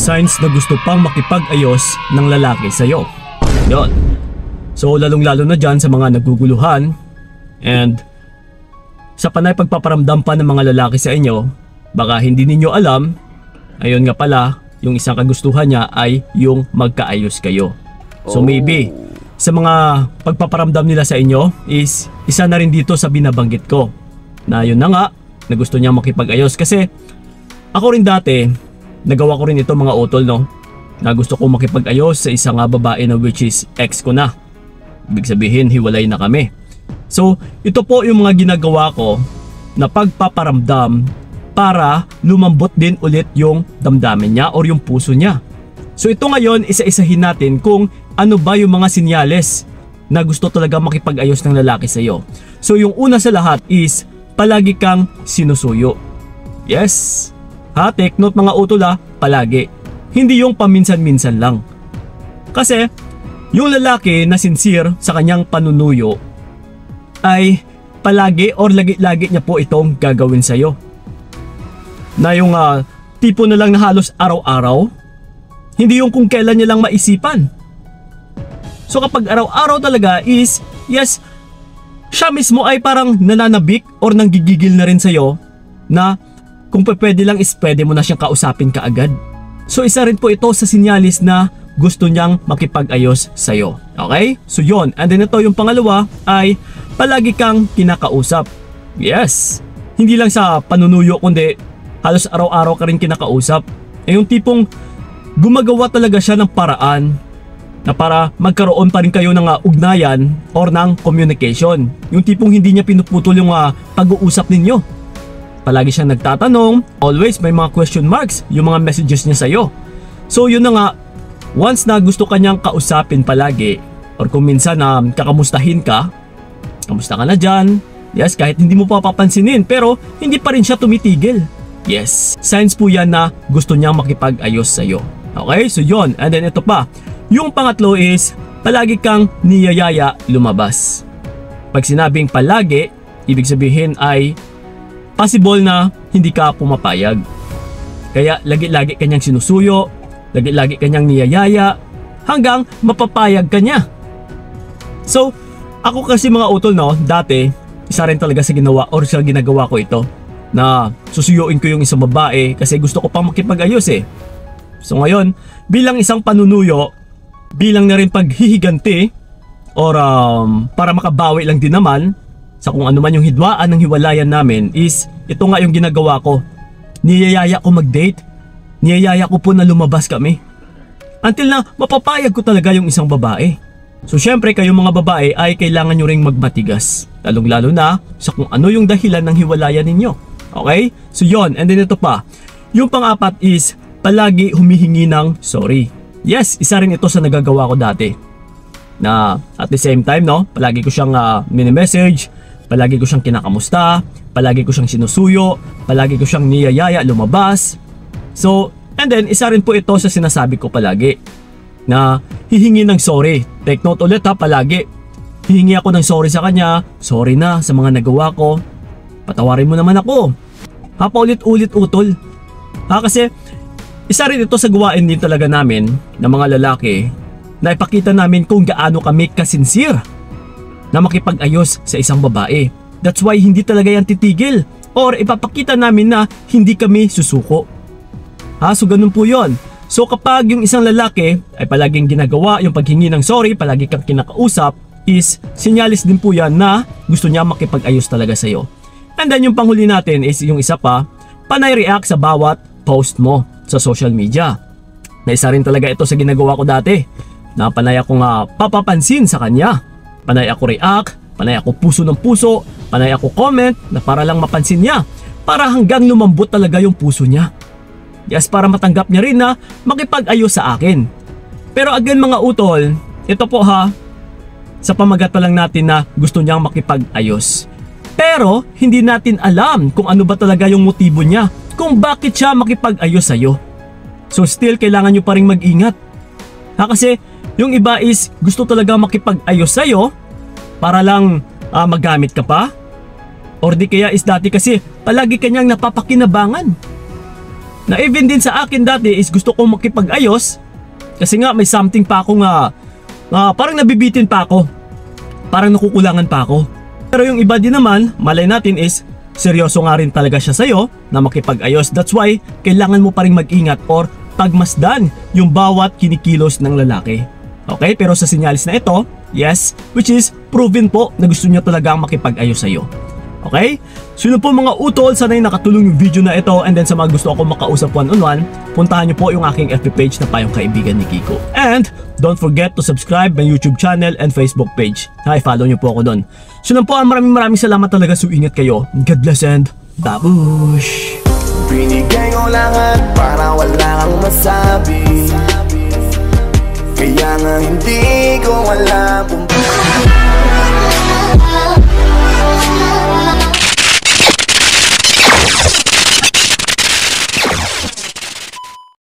signs na gusto pang makipag-ayos ng lalaki sa'yo. Yun. So lalong-lalo na dyan sa mga naguguluhan and sa panay pagpaparamdam pa ng mga lalaki sa inyo, baka hindi ninyo alam, ayun nga pala, yung isang kagustuhan niya ay yung magkaayos kayo. So maybe, sa mga pagpaparamdam nila sa inyo is isa na rin dito sa binabanggit ko. Na yun na nga, na gusto niya makipag-ayos. Kasi ako rin dati, nagawa ko rin ito mga utol, no? Na gusto ko makipag-ayos sa isang babae na which is ex ko na. Ibig sabihin, hiwalay na kami. So, ito po yung mga ginagawa ko na pagpaparamdam para lumambot din ulit yung damdamin niya or yung puso niya. So, ito ngayon, isa-isahin natin kung ano ba yung mga sinyales na gusto talaga makipag-ayos ng lalaki sa'yo. So, yung una sa lahat is palagi kang sinusuyo. Yes. Ha, take note mga utol ha, palagi. Hindi yung paminsan-minsan lang. Kasi, yung lalaki na sincere sa kanyang panunuyo ay palagi or lagi-lagi niya po itong gagawin sa'yo. Na yung tipo na lang na halos araw-araw, hindi yung kung kailan niya lang maisipan. So kapag araw-araw talaga is, yes, siya mismo ay parang nananabik or nanggigigil na rin sa'yo na kung pwede lang is pwede mo na siyang kausapin kaagad. So isa rin po ito sa sinyalis na gusto niyang makipag-ayos sa'yo. Okay? So yon. And then ito yung pangalawa ay palagi kang kinakausap. Yes. Hindi lang sa panunuyo kundi halos araw-araw ka rin kinakausap. Yung tipong gumagawa talaga siya ng paraan na para magkaroon pa rin kayo ng ugnayan or ng communication. Yung tipong hindi niya pinuputol yung pag-uusap ninyo. Palagi siyang nagtatanong, always may mga question marks yung mga messages niya sa'yo. So yun na nga, once na gusto kanyang kausapin palagi or kung minsan kakamustahin ka, kamusta ka na dyan? Yes, kahit hindi mo pa papansinin pero hindi pa rin siya tumitigil. Yes, signs po yan na gusto niyang makipag-ayos sa'yo. Okay, so yun. And then ito pa, yung pangatlo is palagi kang niyayaya lumabas. Pag sinabing palagi, ibig sabihin ay possible na hindi ka pumapayag. Kaya lagi-lagi kanyang sinusuyo, lagi-lagi kanyang niyayaya, hanggang mapapayag ka niya. So, ako kasi mga utol, no, dati, isa rin talaga sa ginawa or sa ginagawa ko ito, na susuyuin ko yung isang babae kasi gusto ko pang makipag-ayos eh. So ngayon, bilang isang panunuyo, bilang na rin paghihiganti, or para makabawi lang din naman, sa kung ano man yung hidwaan ng hiwalayan namin is ito nga yung ginagawa ko. Niyayaya ko mag-date. Niyayaya ko po na lumabas kami. Until na mapapayag ko talaga yung isang babae. So syempre kayong mga babae ay kailangan nyo ring magmatigas. Lalong-lalo na sa kung ano yung dahilan ng hiwalayan ninyo. Okay? So yon. And then ito pa. Yung pang-apat is palagi humihingi ng sorry. Yes, isa rin ito sa nagagawa ko dati. Na at the same time, no, palagi ko siyang mini-message. Palagi ko siyang kinakamusta, palagi ko siyang sinusuyo, palagi ko siyang niyayaya lumabas. So, and then isa rin po ito sa sinasabi ko palagi na hihingi ng sorry. Take note ulit ha, palagi. Hihingi ako ng sorry sa kanya, sorry na sa mga nagawa ko. Patawarin mo naman ako. Ha, paulit-ulit utol. Ha, kasi isa rin ito sa gawain din talaga namin ng mga lalaki na ipakita namin kung gaano kami kasinsir na makipag-ayos sa isang babae. That's why hindi talaga yan titigil or ipapakita namin na hindi kami susuko. Ha, so ganun po yon. So kapag yung isang lalaki ay palaging ginagawa yung paghingi ng sorry, palagi kang kinakausap, is sinyalis din po yan na gusto niya makipag-ayos talaga sa'yo. And then yung panghuli natin is yung isa pa, panay react sa bawat post mo sa social media. Na isa rin talaga ito sa ginagawa ko dati, na panay akong papapansin sa kanya. Panay ako react, panay ako puso ng puso, panay ako comment na para lang mapansin niya. Para hanggang lumambot talaga yung puso niya. Yes, para matanggap niya rin na makipag-ayos sa akin. Pero again mga utol, ito po ha, sa pamagat pa lang natin na gusto niyang makipag-ayos. Pero hindi natin alam kung ano ba talaga yung motibo niya, kung bakit siya makipag-ayos sa'yo. So still kailangan nyo pa rin mag-ingat. Ha, kasi yung iba is gusto talaga makipag-ayos sa'yo para lang magamit ka pa. Or di kaya is dati kasi palagi kanyang napapakinabangan. Na even din sa akin dati is gusto kong makipag-ayos kasi nga may something pa ako nga parang nabibitin pa ako. Parang nakukulangan pa ako. Pero yung iba din naman, malay natin is seryoso nga rin talaga siya sa'yo na makipag-ayos. That's why kailangan mo pa rin mag-ingat or pagmasdan yung bawat kinikilos ng lalaki. Okay, pero sa sinyalis na ito, yes, which is proven po na gusto niya talagang makipag-ayos sa'yo. Okay? So yun po mga utol, sana'y nakatulong yung video na ito, and then sa mga gusto ako makausap one-on-one, puntahan niyo po yung aking FB page na Payong Kaibigan ni Kiko. And don't forget to subscribe my YouTube channel and Facebook page. I-follow niyo po ako doon. So yun po, maraming salamat talaga. So ingat kayo. God bless and babush! Binigay ko lahat para wala kang masabi, kaya nga hindi ko alam